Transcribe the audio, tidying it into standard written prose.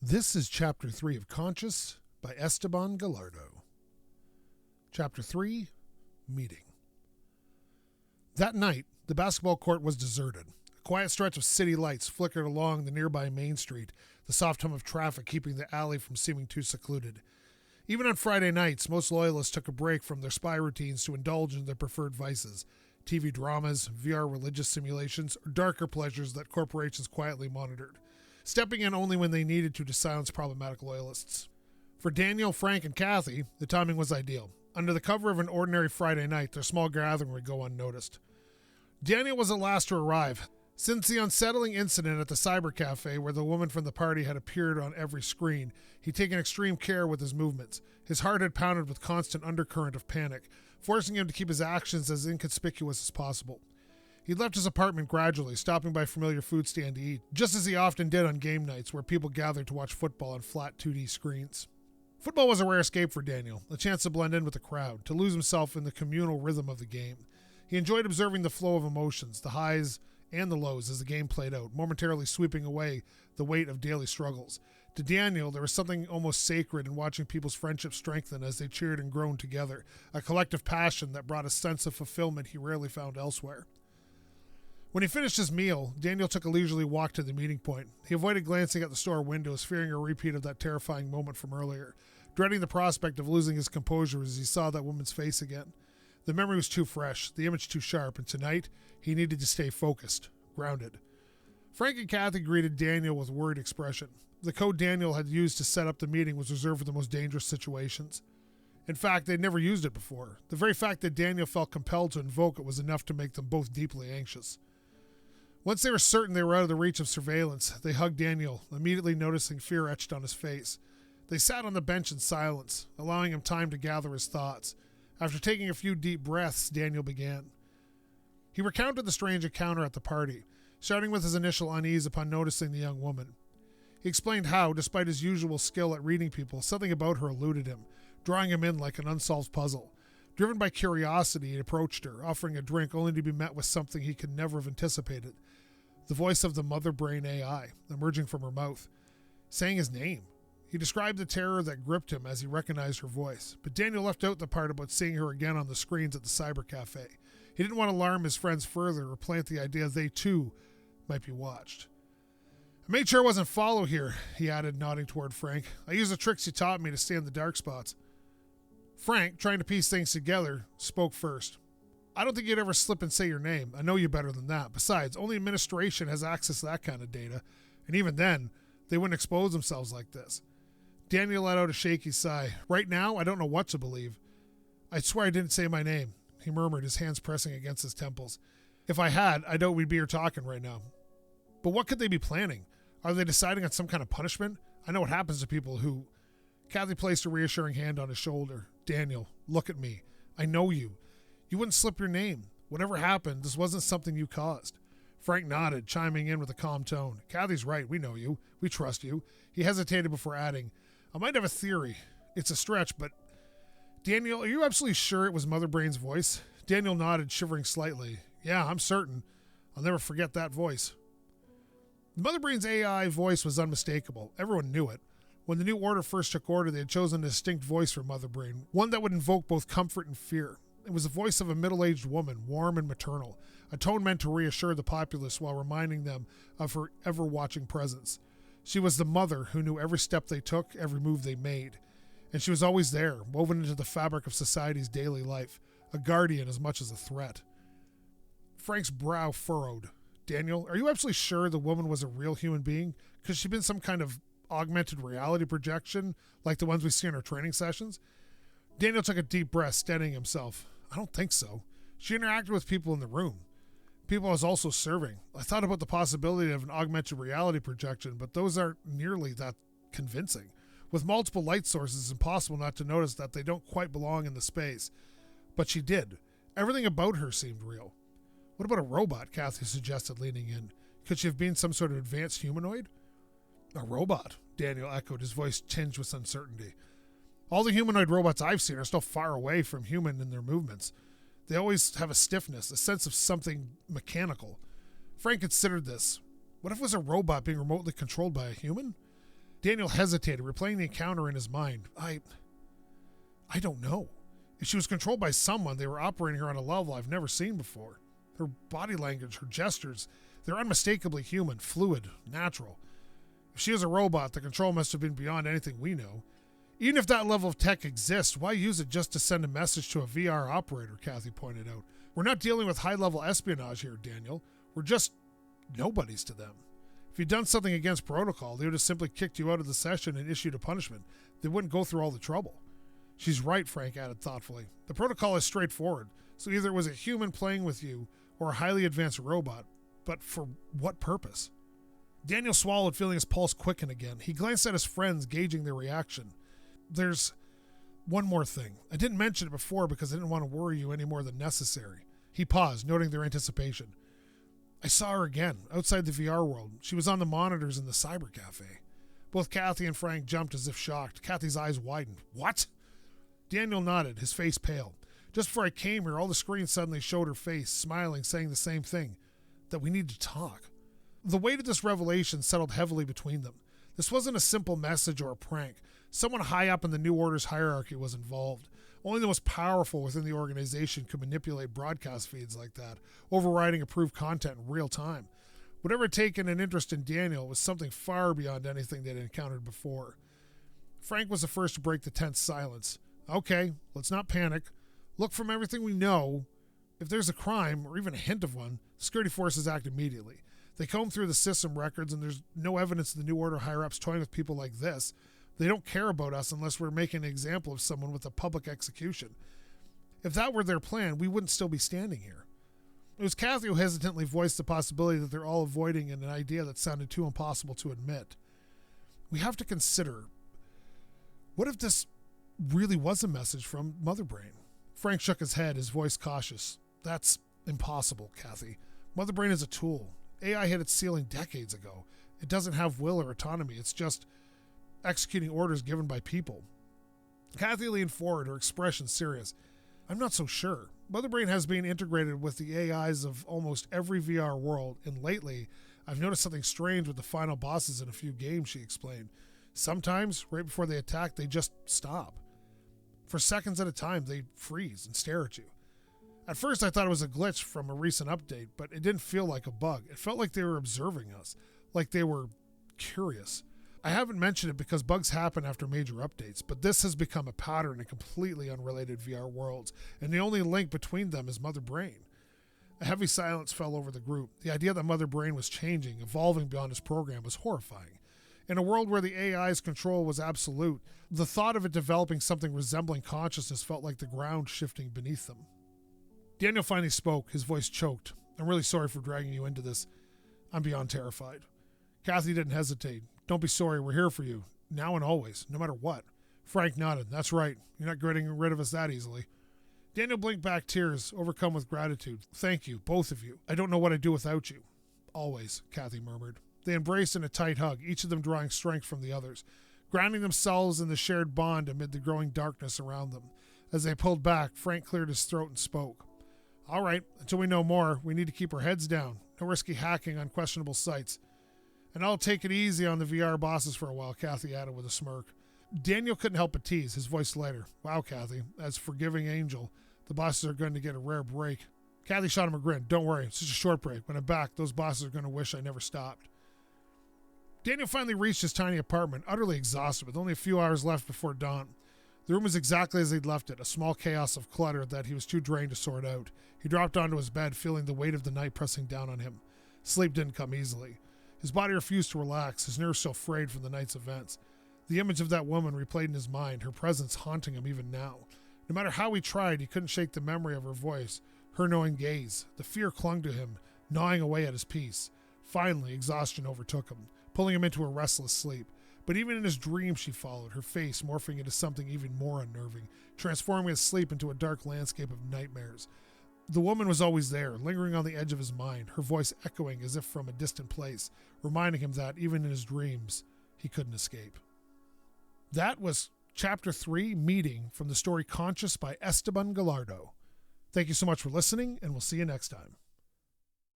This is Chapter 3 of Conscious by Esteban Gallardo. Chapter 3, Meeting. That night, the basketball court was deserted. A quiet stretch of city lights flickered along the nearby main street, the soft hum of traffic keeping the alley from seeming too secluded. Even on Friday nights, most loyalists took a break from their spy routines to indulge in their preferred vices, TV dramas, VR religious simulations, or darker pleasures that corporations quietly monitored, stepping in only when they needed to silence problematic loyalists. For Daniel, Frank, and Kathy, the timing was ideal. Under the cover of an ordinary Friday night, their small gathering would go unnoticed. Daniel was the last to arrive. Since the unsettling incident at the cyber cafe where the woman from the party had appeared on every screen, he'd taken extreme care with his movements. His heart had pounded with constant undercurrent of panic, forcing him to keep his actions as inconspicuous as possible. He left his apartment gradually, stopping by a familiar food stand to eat, just as he often did on game nights where people gathered to watch football on flat 2D screens. Football was a rare escape for Daniel, a chance to blend in with the crowd, to lose himself in the communal rhythm of the game. He enjoyed observing the flow of emotions, the highs and the lows as the game played out, momentarily sweeping away the weight of daily struggles. To Daniel, there was something almost sacred in watching people's friendships strengthen as they cheered and groaned together, a collective passion that brought a sense of fulfillment he rarely found elsewhere. When he finished his meal, Daniel took a leisurely walk to the meeting point. He avoided glancing at the store windows, fearing a repeat of that terrifying moment from earlier, dreading the prospect of losing his composure as he saw that woman's face again. The memory was too fresh, the image too sharp, and tonight he needed to stay focused, grounded. Frank and Kathy greeted Daniel with worried expression. The code Daniel had used to set up the meeting was reserved for the most dangerous situations. In fact, they'd never used it before. The very fact that Daniel felt compelled to invoke it was enough to make them both deeply anxious. Once they were certain they were out of the reach of surveillance, they hugged Daniel, immediately noticing fear etched on his face. They sat on the bench in silence, allowing him time to gather his thoughts. After taking a few deep breaths, Daniel began. He recounted the strange encounter at the party, starting with his initial unease upon noticing the young woman. He explained how, despite his usual skill at reading people, something about her eluded him, drawing him in like an unsolved puzzle. Driven by curiosity, he approached her, offering a drink only to be met with something he could never have anticipated. The voice of the mother brain AI, emerging from her mouth, saying his name. He described the terror that gripped him as he recognized her voice, but Daniel left out the part about seeing her again on the screens at the cyber cafe. He didn't want to alarm his friends further or plant the idea they, too, might be watched. I made sure I wasn't followed here, he added, nodding toward Frank. I used the tricks you taught me to stay in the dark spots. Frank, trying to piece things together, spoke first. I don't think you'd ever slip and say your name. I know you better than that. Besides, only administration has access to that kind of data. And even then, they wouldn't expose themselves like this. Daniel let out a shaky sigh. Right now, I don't know what to believe. I swear I didn't say my name, he murmured, his hands pressing against his temples. If I had, I doubt we'd be here talking right now. But what could they be planning? Are they deciding on some kind of punishment? I know what happens to people who... Kathy placed a reassuring hand on his shoulder. Daniel, look at me. I know you. You wouldn't slip your name. Whatever happened, this wasn't something you caused. Frank nodded, chiming in with a calm tone. Kathy's right. We know you. We trust you. He hesitated before adding, I might have a theory. It's a stretch, but... Daniel, are you absolutely sure it was Mother Brain's voice? Daniel nodded, shivering slightly. Yeah, I'm certain. I'll never forget that voice. Mother Brain's AI voice was unmistakable. Everyone knew it. When the New Order first took order, they had chosen a distinct voice for Mother Brain, one that would invoke both comfort and fear. It was the voice of a middle-aged woman, warm and maternal, a tone meant to reassure the populace while reminding them of her ever-watching presence. She was the mother who knew every step they took, every move they made. And she was always there, woven into the fabric of society's daily life, a guardian as much as a threat. Frank's brow furrowed. Daniel, are you absolutely sure the woman was a real human being? Could she have been some kind of augmented reality projection, like the ones we see in our training sessions? Daniel took a deep breath, steadying himself. I don't think so. She interacted with people in the room. People I was also serving. I thought about the possibility of an augmented reality projection, but those aren't nearly that convincing. With multiple light sources, it's impossible not to notice that they don't quite belong in the space. But she did. Everything about her seemed real. What about a robot? Kathy suggested, leaning in. Could she have been some sort of advanced humanoid? A robot, Daniel echoed, his voice tinged with uncertainty. All the humanoid robots I've seen are still far away from human in their movements. They always have a stiffness, a sense of something mechanical. Frank considered this. What if it was a robot being remotely controlled by a human? Daniel hesitated, replaying the encounter in his mind. I don't know. If she was controlled by someone, they were operating her on a level I've never seen before. Her body language, her gestures, they're unmistakably human, fluid, natural. If she is a robot, the control must have been beyond anything we know. Even if that level of tech exists, why use it just to send a message to a VR operator, Kathy pointed out. We're not dealing with high-level espionage here, Daniel. We're just nobodies to them. If you'd done something against protocol, they would have simply kicked you out of the session and issued a punishment. They wouldn't go through all the trouble. She's right, Frank added thoughtfully. The protocol is straightforward, so either it was a human playing with you or a highly advanced robot, but for what purpose? Daniel swallowed, feeling his pulse quicken again. He glanced at his friends, gauging their reaction. There's one more thing. I didn't mention it before because I didn't want to worry you any more than necessary. He paused, noting their anticipation. I saw her again, outside the VR world. She was on the monitors in the cyber cafe. Both Kathy and Frank jumped as if shocked. Kathy's eyes widened. What? Daniel nodded, his face pale. Just before I came here, all the screens suddenly showed her face, smiling, saying the same thing, that we need to talk. The weight of this revelation settled heavily between them. This wasn't a simple message or a prank. Someone high up in the New Order's hierarchy was involved. Only the most powerful within the organization could manipulate broadcast feeds like that, overriding approved content in real time. Whatever had taken an interest in Daniel was something far beyond anything they'd encountered before. Frank was the first to break the tense silence. Okay, let's not panic. Look, from everything we know, if there's a crime, or even a hint of one, security forces act immediately. They comb through the system records, and there's no evidence of the New Order higher-ups toying with people like this. They don't care about us unless we're making an example of someone with a public execution. If that were their plan, we wouldn't still be standing here. It was Kathy who hesitantly voiced the possibility that they're all avoiding an idea that sounded too impossible to admit. We have to consider, what if this really was a message from Mother Brain? Frank shook his head, his voice cautious. That's impossible, Kathy. Mother Brain is a tool. AI hit its ceiling decades ago. It doesn't have will or autonomy. It's just executing orders given by people. Kathy leaned forward, her expression serious. I'm not so sure. Mother Brain has been integrated with the AIs of almost every VR world, and lately, I've noticed something strange with the final bosses in a few games, she explained. Sometimes, right before they attack, they just stop. For seconds at a time, they freeze and stare at you. At first, I thought it was a glitch from a recent update, but it didn't feel like a bug. It felt like they were observing us, like they were curious. I haven't mentioned it because bugs happen after major updates, but this has become a pattern in completely unrelated VR worlds, and the only link between them is Mother Brain. A heavy silence fell over the group. The idea that Mother Brain was changing, evolving beyond his program was horrifying. In a world where the AI's control was absolute, the thought of it developing something resembling consciousness felt like the ground shifting beneath them. Daniel finally spoke, his voice choked. I'm really sorry for dragging you into this. I'm beyond terrified. Kathy didn't hesitate. Don't be sorry, we're here for you, now and always, no matter what. Frank nodded. That's right, you're not getting rid of us that easily. Daniel blinked back tears, overcome with gratitude. Thank you, both of you. I don't know what I'd do without you. Always, Kathy murmured. They embraced in a tight hug, each of them drawing strength from the others, grounding themselves in the shared bond amid the growing darkness around them. As they pulled back, Frank cleared his throat and spoke. All right, until we know more, we need to keep our heads down. No risky hacking on questionable sites. And I'll take it easy on the VR bosses for a while, Kathy added with a smirk. Daniel couldn't help but tease, his voice lighter. Wow, Kathy, as forgiving angel, the bosses are going to get a rare break. Kathy shot him a grin. Don't worry, it's just a short break. When I'm back, those bosses are going to wish I never stopped. Daniel finally reached his tiny apartment, utterly exhausted, with only a few hours left before dawn. The room was exactly as he'd left it, a small chaos of clutter that he was too drained to sort out. He dropped onto his bed, feeling the weight of the night pressing down on him. Sleep didn't come easily. His body refused to relax, his nerves still frayed from the night's events. The image of that woman replayed in his mind, her presence haunting him even now. No matter how he tried, he couldn't shake the memory of her voice, her knowing gaze. The fear clung to him, gnawing away at his peace. Finally, exhaustion overtook him, pulling him into a restless sleep. But even in his dreams she followed, her face morphing into something even more unnerving, transforming his sleep into a dark landscape of nightmares. The woman was always there, lingering on the edge of his mind, her voice echoing as if from a distant place, reminding him that, even in his dreams, he couldn't escape. That was Chapter 3, Meeting, from the story Conscious by Esteban Gallardo. Thank you so much for listening, and we'll see you next time.